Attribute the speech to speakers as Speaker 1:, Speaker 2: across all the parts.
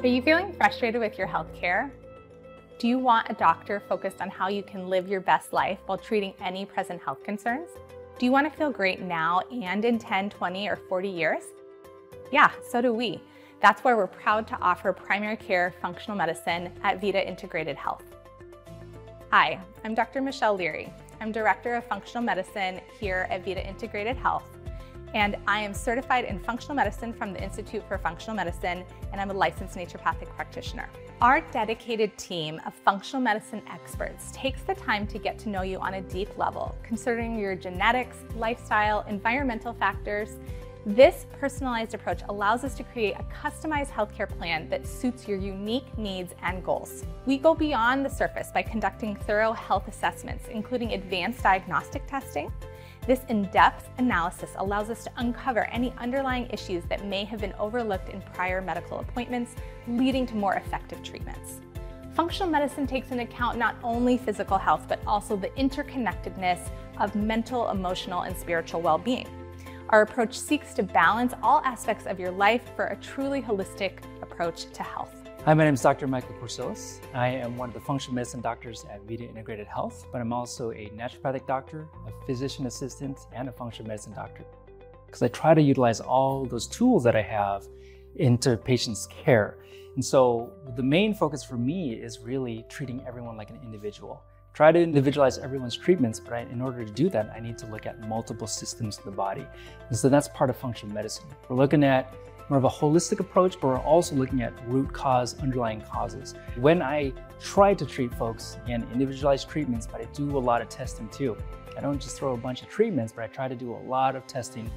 Speaker 1: Are you feeling frustrated with your healthcare? Do you want a doctor focused on how you can live your best life while treating any present health concerns? Do you want to feel great now and in 10, 20, or 40 years? Yeah, so do we. That's why we're proud to offer primary care functional medicine at Vida Integrated Health. Hi, I'm Dr. Michelle Leary. I'm Director of Functional Medicine here at Vida Integrated Health, and I am certified in functional medicine from the Institute for Functional Medicine, and I'm a licensed naturopathic practitioner. Our dedicated team of functional medicine experts takes the time to get to know you on a deep level, considering your genetics, lifestyle, environmental factors. This personalized approach allows us to create a customized healthcare plan that suits your unique needs and goals. We go beyond the surface by conducting thorough health assessments, including advanced diagnostic testing. This in-depth analysis allows us to uncover any underlying issues that may have been overlooked in prior medical appointments, leading to more effective treatments. Functional medicine takes into account not only physical health, but also the interconnectedness of mental, emotional, and spiritual well-being. Our approach seeks to balance all aspects of your life for a truly holistic approach to health.
Speaker 2: Hi, my name is Dr. Michael Porcillis. I am one of the functional medicine doctors at Vida Integrated Health, but I'm also a naturopathic doctor, a physician assistant, and a functional medicine doctor. Because I try to utilize all those tools that I have into patients' care. And so the main focus for me is really treating everyone like an individual. Try to individualize everyone's treatments, but in order to do that, I need to look at multiple systems of the body. And so that's part of functional medicine. We're looking at more of a holistic approach, but we're also looking at root cause, underlying causes. When I try to treat folks, again, individualized treatments, but I do a lot of testing too. I don't just throw a bunch of treatments, but I try to do a lot of testing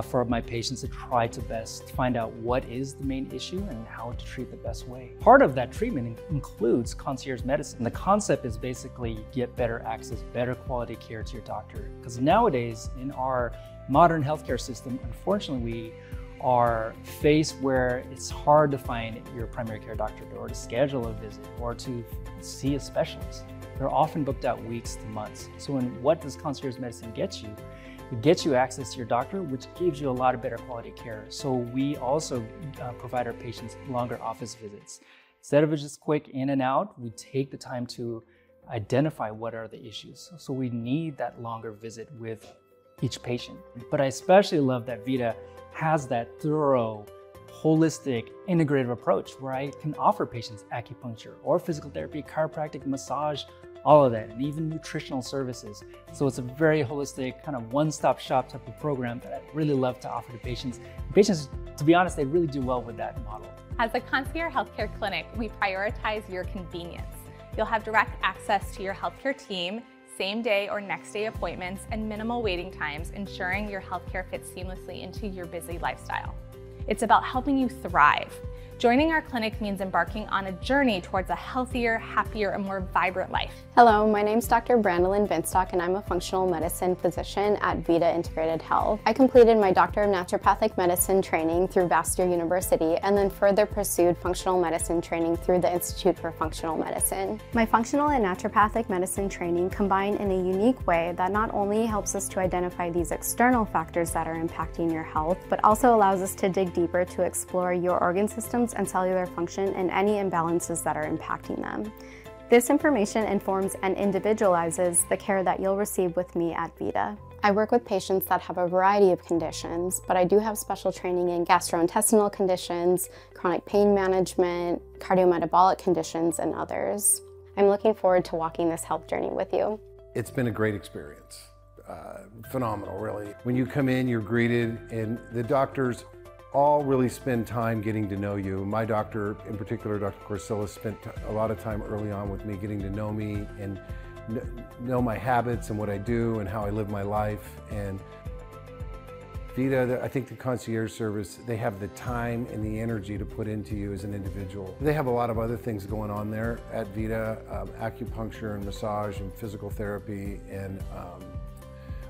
Speaker 2: for my patients to try to best find out what is the main issue and how to treat the best way. Part of that treatment includes concierge medicine. The concept is basically get better access, better quality care to your doctor. Because nowadays in our modern healthcare system, unfortunately, we are faced where it's hard to find your primary care doctor or to schedule a visit or to see a specialist. They're often booked out weeks to months. So what does concierge medicine get you? It gets you access to your doctor, which gives you a lot of better quality care. So we also provide our patients longer office visits. Instead of just quick in and out, we take the time to identify what are the issues. So we need that longer visit with each patient. But I especially love that Vida has that thorough, holistic, integrative approach where I can offer patients acupuncture or physical therapy, chiropractic, massage, all of that, and even nutritional services. So it's a very holistic, kind of one-stop shop type of program that I really love to offer to patients. Patients, to be honest, they really do well with that model.
Speaker 1: As a concierge healthcare clinic, we prioritize your convenience. You'll have direct access to your healthcare team, same day or next day appointments, and minimal waiting times, ensuring your healthcare fits seamlessly into your busy lifestyle. It's about helping you thrive. Joining our clinic means embarking on a journey towards a healthier, happier, and more vibrant life.
Speaker 3: Hello, my name's Dr. Brandolyn Binstock, and I'm a functional medicine physician at Vida Integrated Health. I completed my Doctor of Naturopathic Medicine training through Vassar University and then further pursued functional medicine training through the Institute for Functional Medicine. My functional and naturopathic medicine training combine in a unique way that not only helps us to identify these external factors that are impacting your health, but also allows us to dig deeper to explore your organ systems and cellular function and any imbalances that are impacting them. This information informs and individualizes the care that you'll receive with me at Vida. I work with patients that have a variety of conditions, but I do have special training in gastrointestinal conditions, chronic pain management, cardiometabolic conditions, and others. I'm looking forward to walking this health journey with you.
Speaker 4: It's been a great experience. Phenomenal, really. When you come in, you're greeted, and the doctors all really spend time getting to know you. My doctor, in particular, Dr. Porcillis, spent a lot of time early on with me getting to know me and know my habits and what I do and how I live my life. And Vida, I think the concierge service, they have the time and the energy to put into you as an individual. They have a lot of other things going on there at Vida, acupuncture and massage and physical therapy, and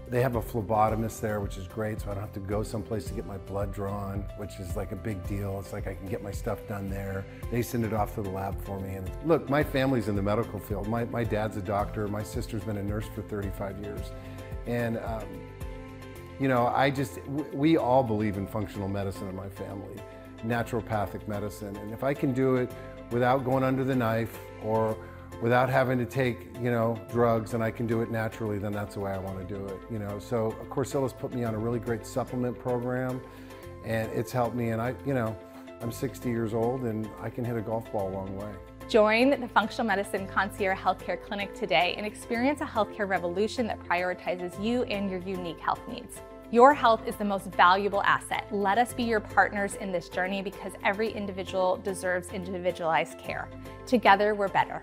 Speaker 4: they have a phlebotomist there, which is great, so I don't have to go someplace to get my blood drawn, which is like a big deal. It's like I can get my stuff done there. They send it off to the lab for me. And look, my family's in the medical field. My dad's a doctor. My sister's been a nurse for 35 years. And you know, we all believe in functional medicine in my family. naturopathic medicine. And if I can do it without going under the knife or without having to take, drugs, and I can do it naturally, then that's the way I want to do it, So Corsilla's put me on a really great supplement program, and it's helped me, and I'm 60 years old and I can hit a golf ball a long way.
Speaker 1: Join the Functional Medicine Concierge Healthcare Clinic today and experience a healthcare revolution that prioritizes you and your unique health needs. Your health is the most valuable asset. Let us be your partners in this journey because every individual deserves individualized care. Together, we're better.